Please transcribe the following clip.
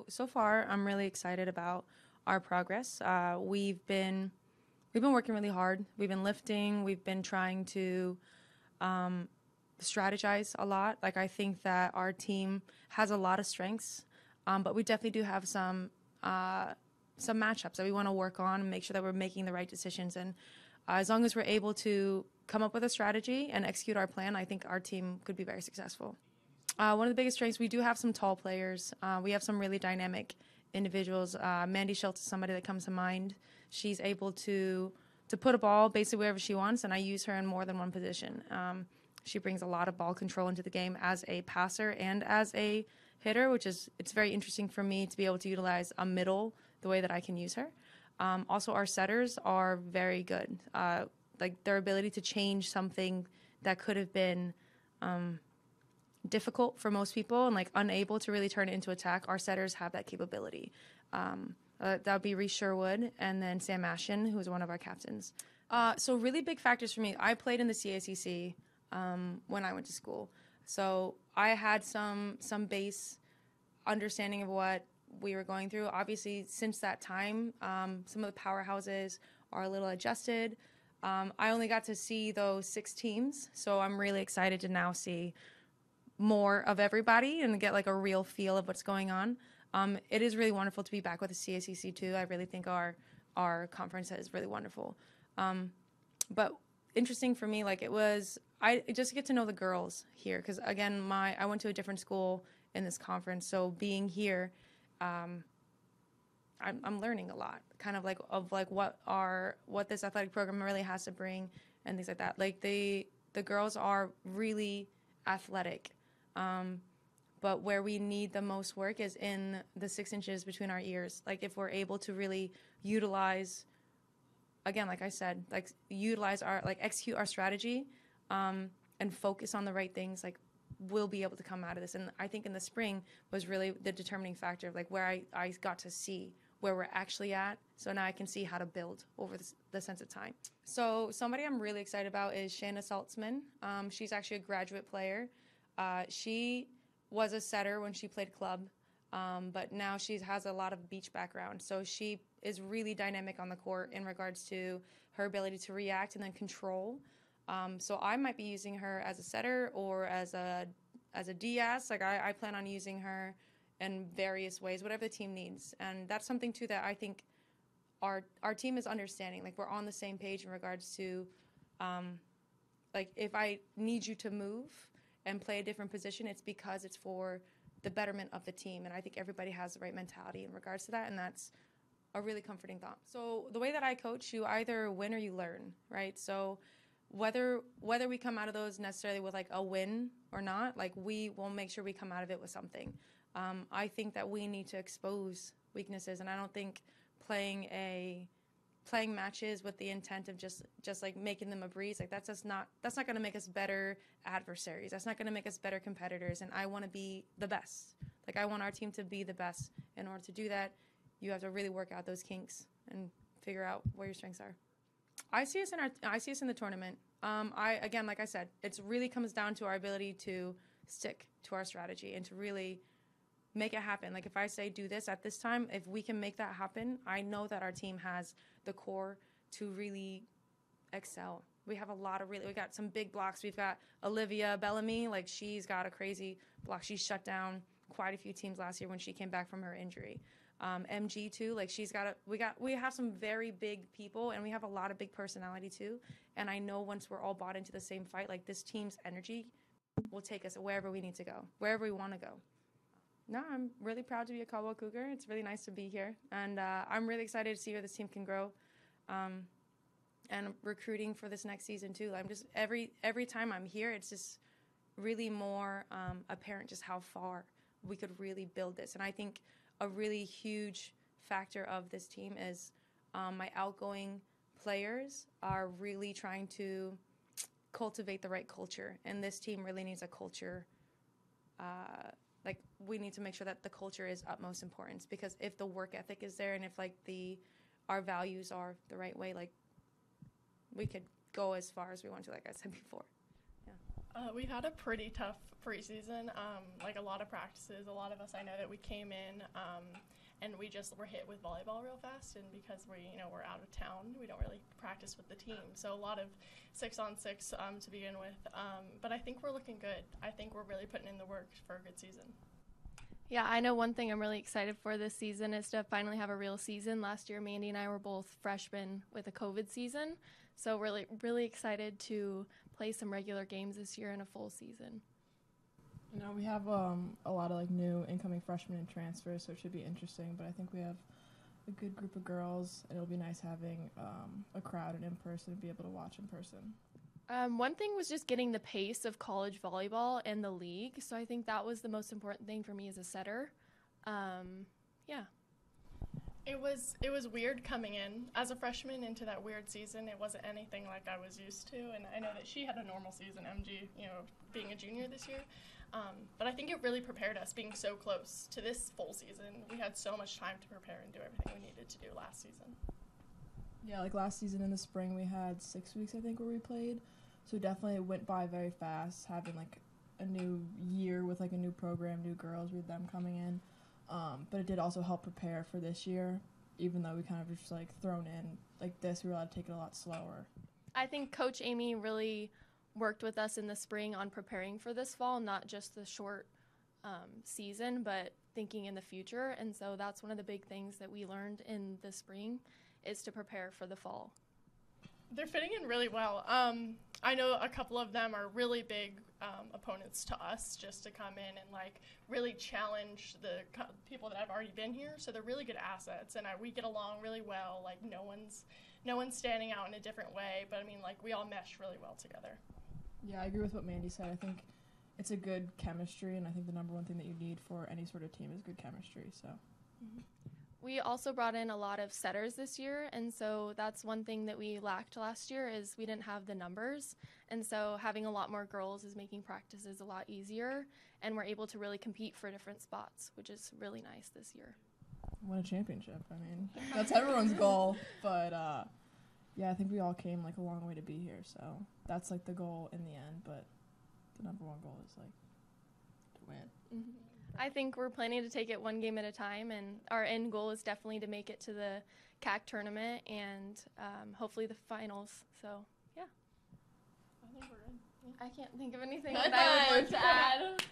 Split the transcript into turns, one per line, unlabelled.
So far, I'm really excited about our progress. We've been working really hard. We've been lifting. We've been trying to strategize a lot. Like, I think that our team has a lot of strengths, but we definitely do have some matchups that we want to work on and make sure that we're making the right decisions. And as long as we're able to come up with a strategy and execute our plan, I think our team could be very successful. One of the biggest strengths, we do have some tall players. We have some really dynamic individuals. Mandy Schultz is somebody that comes to mind. She's able to put a ball basically wherever she wants, and I use her in more than one position. She brings a lot of ball control into the game as a passer and as a hitter, it's very interesting for me to be able to utilize a middle the way that I can use her. Also, our setters are very good. Like, their ability to change something that could have been difficult for most people and like unable to really turn it into attack. Our setters have that capability. That would be Reese Sherwood and then Sam Ashen, who's one of our captains. So really big factors for me. I played in the CACC when I went to school. So I had some base understanding of what we were going through. Obviously, since that time, some of the powerhouses are a little adjusted. I only got to see those 6 teams, so I'm really excited to now see more of everybody and get like a real feel of what's going on. It is really wonderful to be back with the CACC too. I really think our conference is really wonderful. But interesting for me, like I just get to know the girls here because again, I went to a different school in this conference, so being here, I'm learning a lot, kind of like what this athletic program really has to bring and things like that. Like the girls are really athletic. But where we need the most work is in the 6 inches between our ears. Like, if we're able to really utilize, again, like I said, like execute our strategy, and focus on the right things, like we'll be able to come out of this. And I think in the spring was really the determining factor of like where I got to see where we're actually at. So now I can see how to build over the sense of time. So somebody I'm really excited about is Shanna Saltzman. She's actually a graduate player. She was a setter when she played club, but now she has a lot of beach background. So she is really dynamic on the court in regards to her ability to react and then control. So I might be using her as a setter or as a DS. Like I plan on using her in various ways, whatever the team needs. And that's something too that I think our team is understanding. Like, we're on the same page in regards to, like, if I need you to move and play a different position, it's because it's for the betterment of the team. And I think everybody has the right mentality in regards to that, and that's a really comforting thought. So the way that I coach, you either win or you learn, right? So whether we come out of those necessarily with like a win or not, like we will make sure we come out of it with something. I think that we need to expose weaknesses, and I don't think playing matches with the intent of just like making them a breeze, like that's not going to make us better adversaries. That's not going to make us better competitors. And I want to be the best. Like, I want our team to be the best. In order to do that, you have to really work out those kinks and figure out where your strengths are. I see us in the tournament. Again, like I said, it really comes down to our ability to stick to our strategy and to really make it happen. Like, if I say do this at this time, if we can make that happen, I know that our team has the core to really excel. We have we got some big blocks. We've got Olivia Bellamy, like she's got a crazy block. She shut down quite a few teams last year when she came back from her injury. MG too, like we have some very big people, and we have a lot of big personality too. And I know once we're all bought into the same fight, like this team's energy will take us wherever we need to go, wherever we want to go. No, I'm really proud to be a Caldwell Cougar. It's really nice to be here, and I'm really excited to see where this team can grow, and recruiting for this next season too. I'm just every time I'm here, it's just really more apparent just how far we could really build this. And I think a really huge factor of this team is my outgoing players are really trying to cultivate the right culture, and this team really needs a culture. Like, we need to make sure that the culture is utmost importance, because if the work ethic is there and if like our values are the right way, like we could go as far as we want to, like I said before. Yeah.
We had a pretty tough preseason, like a lot of practices. A lot of us, I know that we came in and we just were hit with volleyball real fast, and because we're out of town, we don't really practice with the team. So a lot of 6-on-6 to begin with. But I think we're looking good. I think we're really putting in the work for a good season.
Yeah, I know one thing I'm really excited for this season is to finally have a real season. Last year, Mandy and I were both freshmen with a COVID season, so really, really excited to play some regular games this year in a full season.
You know, we have a lot of new incoming freshmen and transfers, so it should be interesting. But I think we have a good group of girls, and it'll be nice having a crowd and in person and be able to watch in person.
One thing was just getting the pace of college volleyball and the league, so I think that was the most important thing for me as a setter. Yeah.
It was weird coming in as a freshman into that weird season. It wasn't anything like I was used to, and I know that she had a normal season, MG, being a junior this year. But I think it really prepared us being so close to this full season. We had so much time to prepare and do everything we needed to do last season.
Yeah, last season in the spring we had 6 weeks, I think, where we played. So definitely it went by very fast, having a new year with a new program, new girls, with them coming in. But it did also help prepare for this year, even though we kind of just thrown in like this, we were allowed to take it a lot slower.
I think Coach Amy really worked with us in the spring on preparing for this fall, not just the short season, but thinking in the future. And so that's one of the big things that we learned in the spring is to prepare for the fall.
They're fitting in really well. I know a couple of them are really big opponents to us, just to come in and really challenge the people that have already been here. So they're really good assets, and we get along really well. No one's standing out in a different way, but we all mesh really well together.
Yeah, I agree with what Mandy said. I think it's a good chemistry, and I think the number one thing that you need for any sort of team is good chemistry. So.
Mm-hmm. We also brought in a lot of setters this year, and so that's one thing that we lacked last year is we didn't have the numbers, and so having a lot more girls is making practices a lot easier, and we're able to really compete for different spots, which is really nice this year.
Win a championship. That's everyone's goal, but yeah, I think we all came a long way to be here, so that's the goal in the end, but the number one goal is to win.
Mm-hmm. I think we're planning to take it one game at a time, and our end goal is definitely to make it to the CAC tournament and hopefully the finals. So, yeah.
I think we're in.
I can't think of anything that I would like to add.